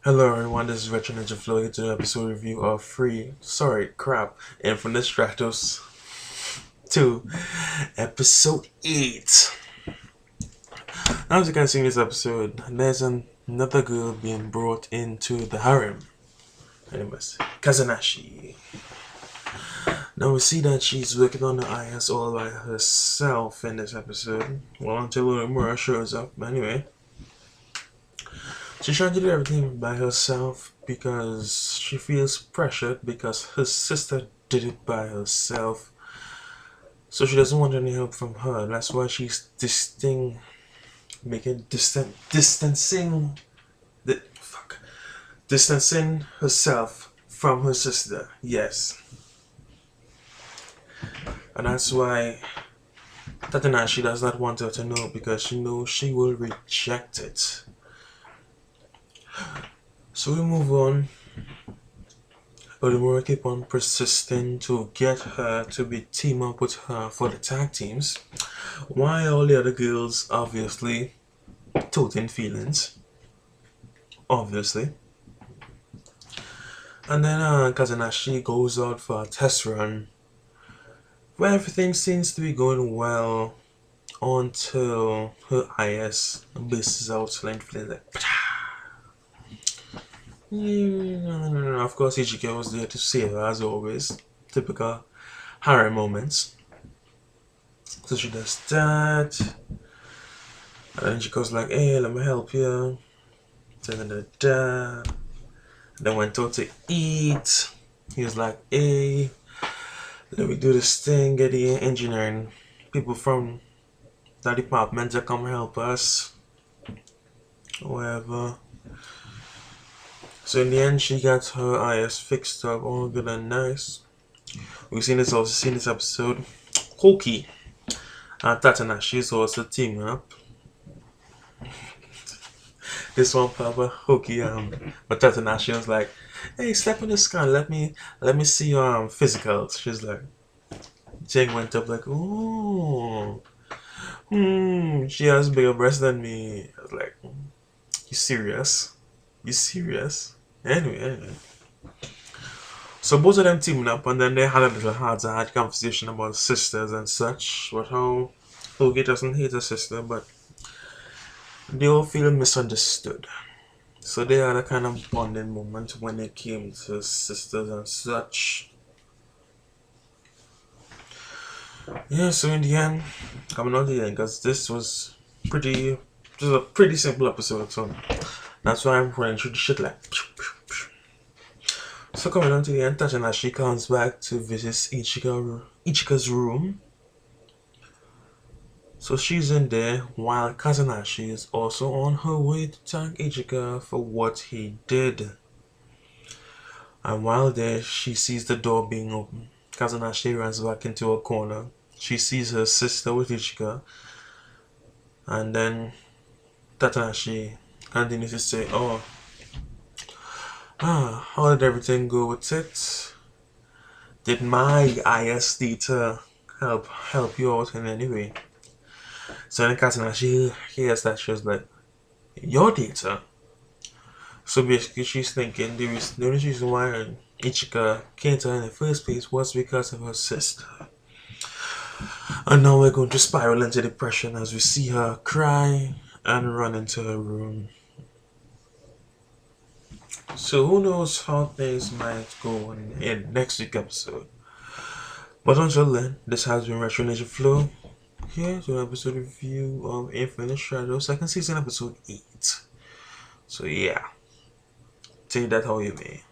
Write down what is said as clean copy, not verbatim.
Hello everyone, this is Retro Ninja Flow here to an episode review of Infinite Stratos 2, Episode 8. Now as you can see in this episode, there's another girl being brought into the harem. Anyways, Kazanashi. Now we see that she's working on the IS all by herself in this episode. Well, until Uemura shows up. Anyway, she's trying to do everything by herself because she feels pressured because her sister did it by herself. So she doesn't want any help from her. That's why she's distancing herself from her sister. Yes. And that's why Tatanashi does not want her to know, because she knows she will reject it. So we move on. Odimura keep on persisting to get her to be team up with her for the tag teams, while all the other girls obviously toting feelings. Obviously. And then Kazanashi goes out for a test run where everything seems to be going well until her IS bases out like of course, Ichika was there to save her as always. Typical Harry moments. So she does that. And then Ichika's like, hey, let me help you. Then went out to eat. He was like, hey, let me do this thing, get the engineering people from that department to come help us. Whatever. So in the end, she got her IS fixed up, all good and nice. We've seen this episode. Koki and Tatanashi is also teaming up. This one Papa Hoki but Tatanashi was like, hey, step in the scan, let me see your physicals. She's like, Jing went up like, ooh, she has bigger breasts than me. I was like, you serious? You serious? Anyway. So both of them teaming up, and then they had a little heart-to-heart conversation about sisters and such. But how Hoagie doesn't hate her sister, but they all feel misunderstood. So they had a kind of bonding moment when it came to sisters and such. Yeah, so in the end, coming on to the end, because this was a pretty simple episode, so that's why I'm running through the shit like. So coming on to the end, Tachinashi comes back to visit Ichika's room. So she's in there while Kazanashi is also on her way to thank Ichika for what he did. And while there, she sees the door being open. Kazanashi runs back into a corner. She sees her sister with Ichika. And then Tatanashi continues to say, oh, how did everything go with it? Did my ISD to help you out in any way? So then Katanashi hears that, she was like, your data? So basically she's thinking the only reason why Ichika came to her in the first place was because of her sister. And now we're going to spiral into depression as we see her cry and run into her room. So who knows how things might go in next week's episode. But until then, this has been Retro Ninja Flow. Here's an episode review of Infinite Stratos, second season, episode 8. So yeah, take that how you may.